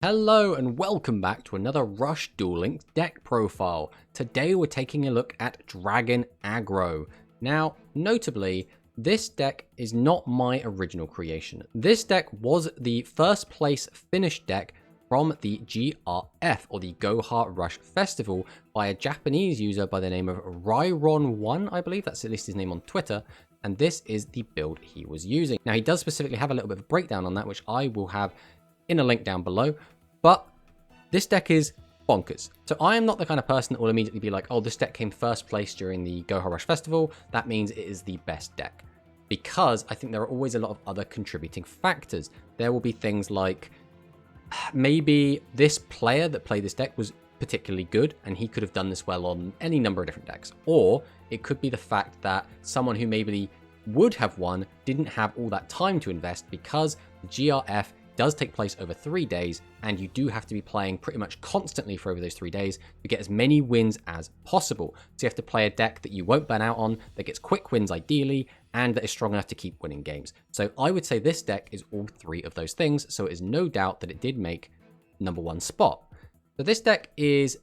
Hello and welcome back to another Rush Duel Links deck profile. Today we're taking a look at Dragon Aggro. Now, notably, this deck is not my original creation. This deck was the first place finished deck from the GRF, or the Goha Rush Festival, by a Japanese user by the name of Ryron1, I believe that's at least his name on Twitter, and this is the build he was using. Now, he does specifically have a little bit of a breakdown on that, which I will have in a link down below, but this deck is bonkers. So I am not the kind of person that will immediately be like, oh, this deck came first place during the Goha Rush Festival, that means it is the best deck. Because I think there are always a lot of other contributing factors. There will be things like, maybe this player that played this deck was particularly good, and he could have done this well on any number of different decks. Or it could be the fact that someone who maybe would have won didn't have all that time to invest, because the GRF does take place over 3 days, and you do have to be playing pretty much constantly for over those 3 days to get as many wins as possible. So you have to play a deck that you won't burn out on, that gets quick wins ideally, and that is strong enough to keep winning games. So I would say this deck is all three of those things, so it is no doubt that it did make #1 spot. So this deck is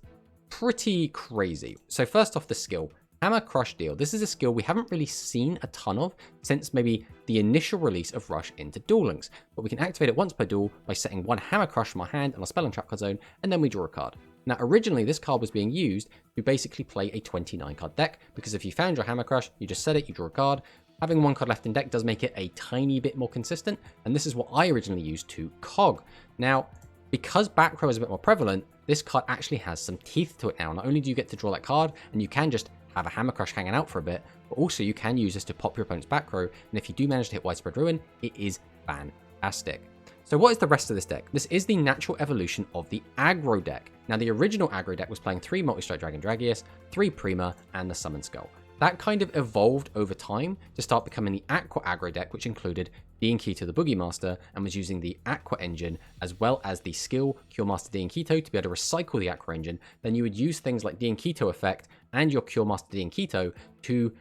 pretty crazy. So first off, the skill. Hammer Crush Deal. This is a skill we haven't really seen a ton of since maybe the initial release of Rush into Duel Links, but we can activate it once per duel by setting one Hammer Crush from our hand on a spell and trap card zone, and then we draw a card. Now, originally this card was being used to basically play a 29 card deck, because if you found your Hammer Crush, you just set it, you draw a card. Having one card left in deck does make it a tiny bit more consistent, and this is what I originally used to Cog. Now, because back row is a bit more prevalent, this card actually has some teeth to it now. Not only do you get to draw that card, and you can just have a Hammer Crush hanging out for a bit, but also you can use this to pop your opponent's back row, and if you do manage to hit Widespread Ruin, it is fantastic. So what is the rest of this deck? This is the natural evolution of the Aggro deck. Now, the original Aggro deck was playing 3 Multi-Strike Dragon Dragius, 3 Prima, and the Summon Skull. That kind of evolved over time to start becoming the Aqua Aggro deck, which included Diankito the Boogie Master, and was using the Aqua engine as well as the skill Cure Master Diankito to be able to recycle the Aqua engine. Then you would use things like Diankito effect and your Cure Master Diankito to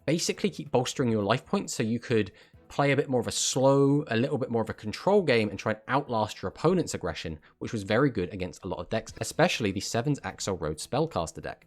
basically keep bolstering your life points, so you could play a bit more of a slow, a little bit more of a control game and try and outlast your opponent's aggression, which was very good against a lot of decks, especially the 7's Axel Road Spellcaster deck.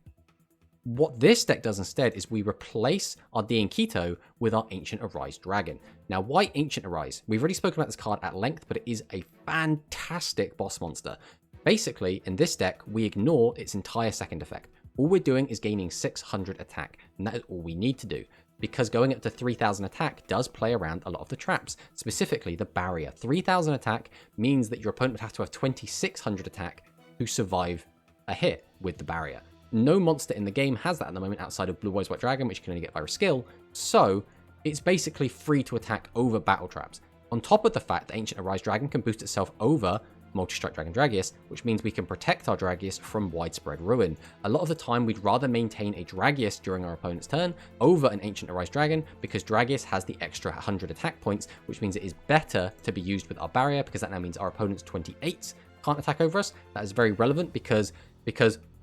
What this deck does instead is we replace our Diankito with our Ancient Arise Dragon. Now, why Ancient Arise? We've already spoken about this card at length, but it is a fantastic boss monster. Basically, in this deck, we ignore its entire second effect. All we're doing is gaining 600 attack, and that is all we need to do, because going up to 3000 attack does play around a lot of the traps, specifically the barrier. 3000 attack means that your opponent would have to have 2600 attack to survive a hit with the barrier. No monster in the game has that at the moment outside of Blue Eyes White Dragon, which you can only get via skill, so it's basically free to attack over battle traps. On top of the fact that Ancient Arise Dragon can boost itself over Multi-Strike Dragon Dragius, which means we can protect our Dragius from Widespread Ruin. A lot of the time, we'd rather maintain a Dragius during our opponent's turn over an Ancient Arise Dragon, because Dragius has the extra 100 attack points, which means it is better to be used with our barrier, because that now means our opponent's 28s can't attack over us. That is very relevant because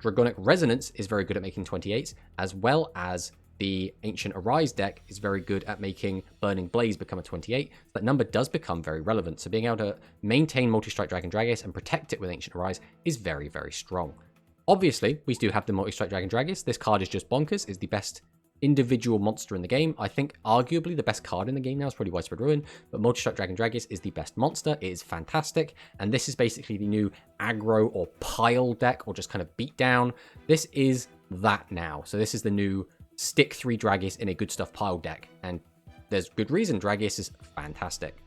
Dragonic Resonance is very good at making 28s, as well as the Ancient Arise deck is very good at making Burning Blaze become a 28. So that number does become very relevant. So being able to maintain Multi-Strike Dragon Dragius and protect it with Ancient Arise is very, very strong. Obviously, we do have the Multi-Strike Dragon Dragius. This card is just bonkers. It's the best individual monster in the game. I think arguably the best card in the game now is probably Widespread Ruin, but Multi-Strike Dragon Dragius is the best monster. It is fantastic, and this is basically the new aggro or pile deck, or just kind of beat down. This is that now. So this is the new stick 3 Dragius in a good stuff pile deck, and there's good reason. Dragius is fantastic.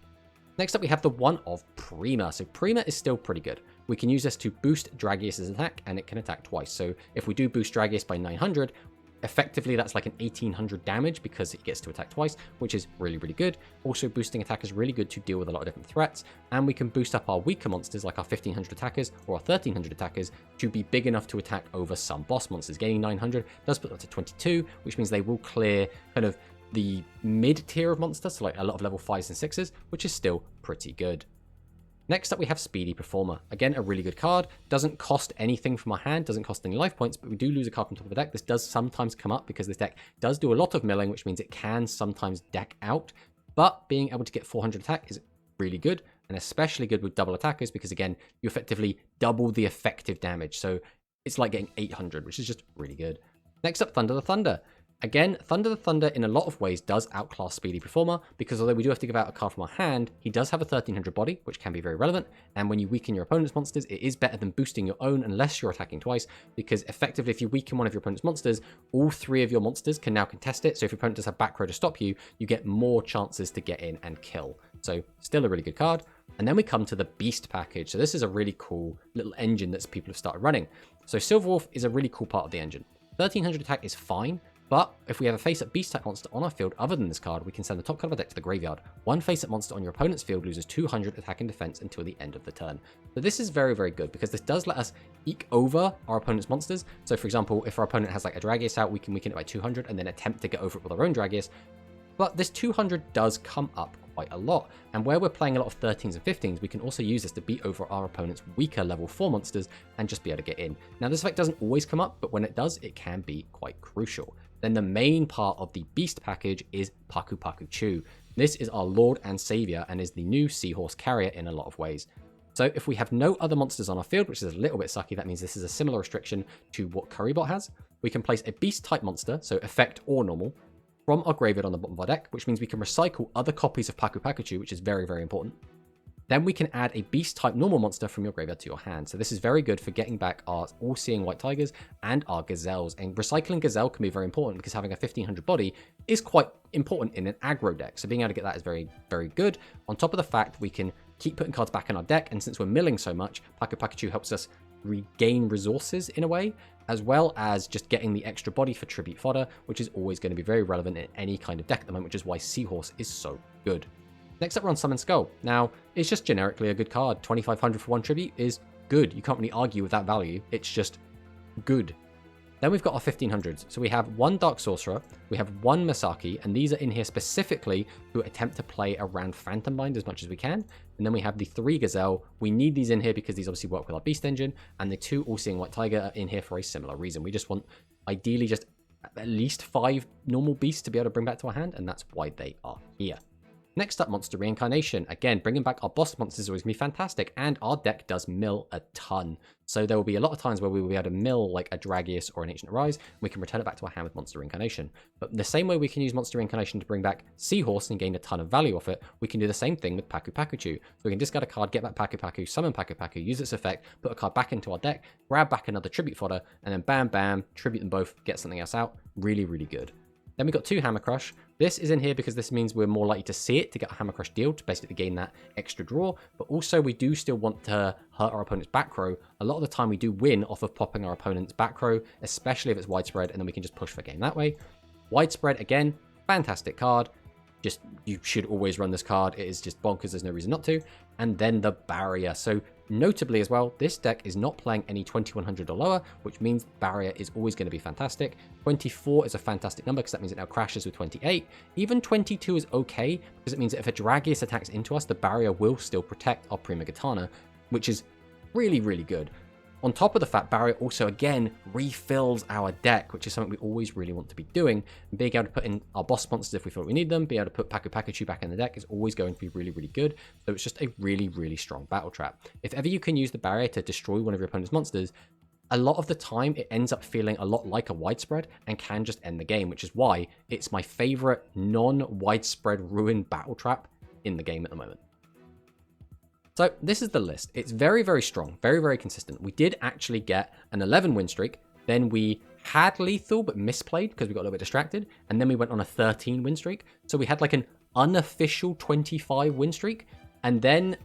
Next up, we have the one of Prima. So Prima is still pretty good. We can use this to boost Dragius's attack, and it can attack twice. So if we do boost Dragius by 900, effectively that's like an 1800 damage, because it gets to attack twice, which is really, really good. Also, boosting attack is really good to deal with a lot of different threats, and we can boost up our weaker monsters like our 1500 attackers or our 1300 attackers to be big enough to attack over some boss monsters. Gaining 900 does put them up to 22, which means they will clear kind of the mid tier of monsters, so like a lot of level 5s and 6s, which is still pretty good. Next up, we have Speedy Performer. Again, a really good card. Doesn't cost anything from our hand, doesn't cost any life points, but we do lose a card from top of the deck. This does sometimes come up because this deck does do a lot of milling, which means it can sometimes deck out. But being able to get 400 attack is really good. and especially good with double attackers because, again, you effectively double the effective damage. So it's like getting 800, which is just really good. Next up, Thunder the Thunder. Again, Thunder the Thunder in a lot of ways does outclass Speedy Performer, because although we do have to give out a card from our hand, he does have a 1300 body, which can be very relevant, and when you weaken your opponent's monsters, it is better than boosting your own unless you're attacking twice, because effectively if you weaken one of your opponent's monsters, all 3 of your monsters can now contest it, so if your opponent does have back row to stop you, you get more chances to get in and kill. So still a really good card. And then we come to the Beast package. So this is a really cool little engine that people have started running. So Silver Wolf is a really cool part of the engine. 1300 attack is fine, but if we have a face-up Beast-type monster on our field other than this card, we can send the top card of our deck to the graveyard. One face-up monster on your opponent's field loses 200 attack and defense until the end of the turn. So this is very, very good because this does let us eke over our opponent's monsters. So for example, if our opponent has like a Dragius out, we can weaken it by 200 and then attempt to get over it with our own Dragius. But this 200 does come up quite a lot, and where we're playing a lot of 13s and 15s, we can also use this to beat over our opponent's weaker level 4 monsters and just be able to get in. Now this effect doesn't always come up, but when it does, it can be quite crucial. Then the main part of the Beast package is Paku Paku Chu. This is our Lord and Savior and is the new Seahorse Carrier in a lot of ways. So if we have no other monsters on our field, which is a little bit sucky, that means this is a similar restriction to what Currybot has. We can place a Beast type monster, so effect or normal, from our graveyard on the bottom of our deck, which means we can recycle other copies of Paku Paku Chu, which is very, very important. Then we can add a Beast-type normal monster from your graveyard to your hand. So this is very good for getting back our All-Seeing White Tigers and our Gazelles. And recycling Gazelle can be very important because having a 1500 body is quite important in an aggro deck. So being able to get that is very, very good. On top of the fact we can keep putting cards back in our deck, and since we're milling so much, Paku Paku Chu helps us regain resources in a way, as well as just getting the extra body for tribute fodder, which is always going to be very relevant in any kind of deck at the moment, which is why Seahorse is so good. Next up, we're on Summon Skull. Now, it's just generically a good card. 2500 for 1 tribute is good. You can't really argue with that value. It's just good. Then we've got our 1500s. So we have 1 Dark Sorcerer, we have 1 Masaki, and these are in here specifically to attempt to play around Phantom Bind as much as we can. And then we have the 3 Gazelle. We need these in here because these obviously work with our Beast engine, and the 2 All-Seeing White Tiger are in here for a similar reason. We just want, ideally, just at least 5 normal Beasts to be able to bring back to our hand, and that's why they are here. Next up, Monster Reincarnation. Again, bringing back our boss monsters is always going to be fantastic, and our deck does mill a ton. So there will be a lot of times where we will be able to mill like a Dragius or an Ancient Arise, and we can return it back to our hand with Monster Reincarnation. But the same way we can use Monster Reincarnation to bring back Seahorse and gain a ton of value off it, we can do the same thing with Paku Paku Chu. So we can discard a card, get back Paku Paku, summon Paku Paku, use its effect, put a card back into our deck, grab back another tribute fodder, and then bam bam, tribute them both, get something else out. Really, really good. Then we got 2 Hammer Crush. This is in here because this means we're more likely to see it to get a Hammer Crush deal to basically gain that extra draw. But also we do still want to hurt our opponent's back row. A lot of the time we do win off of popping our opponent's back row, especially if it's widespread, and then we can just push for game that way. Widespread, again, fantastic card. Just, you should always run this card. It is just bonkers. There's no reason not to. And then the Barrier. So notably as well, this deck is not playing any 2100 or lower, which means Barrier is always going to be fantastic. 24 is a fantastic number because that means it now crashes with 28. Even 22 is okay because it means that if a Dragius attacks into us, the Barrier will still protect our Prima Gitana, which is really, really good. On top of the fact, Barrier also, again, refills our deck, which is something we always really want to be doing. And being able to put in our boss monsters if we feel we need them, being able to put Paku Paku Chu back in the deck is always going to be really, really good. So it's just a really, really strong battle trap. If ever you can use the Barrier to destroy one of your opponent's monsters, a lot of the time it ends up feeling a lot like a widespread and can just end the game, which is why it's my favorite non-widespread ruin battle trap in the game at the moment. So this is the list. It's very, very strong, very, very consistent. We did actually get an 11 win streak. Then we had lethal, but misplayed because we got a little bit distracted. And then we went on a 13 win streak. So we had like an unofficial 25 win streak. And then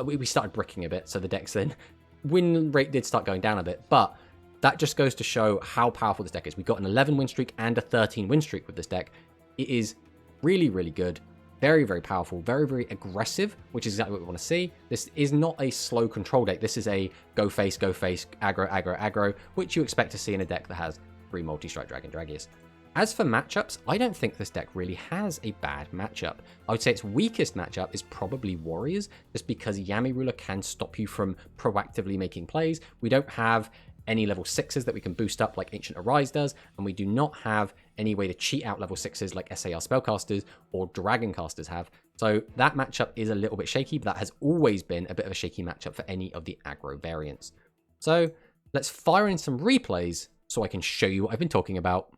we started bricking a bit. So the deck's then win rate did start going down a bit. But that just goes to show how powerful this deck is. We got an 11 win streak and a 13 win streak with this deck. It is really, really good. Very, very powerful, very, very aggressive, which is exactly what we want to see. This is not a slow control deck. This is a go face, aggro, aggro, aggro, which you expect to see in a deck that has 3 multi-strike Dragon Dragius. As for matchups, I don't think this deck really has a bad matchup. I would say its weakest matchup is probably Warriors, just because Yami Ruler can stop you from proactively making plays. We don't have any level 6s that we can boost up like Ancient Arise does, and we do not have any way to cheat out level 6s like SAR Spellcasters or Dragoncasters have. So that matchup is a little bit shaky, but that has always been a bit of a shaky matchup for any of the aggro variants. So let's fire in some replays so I can show you what I've been talking about.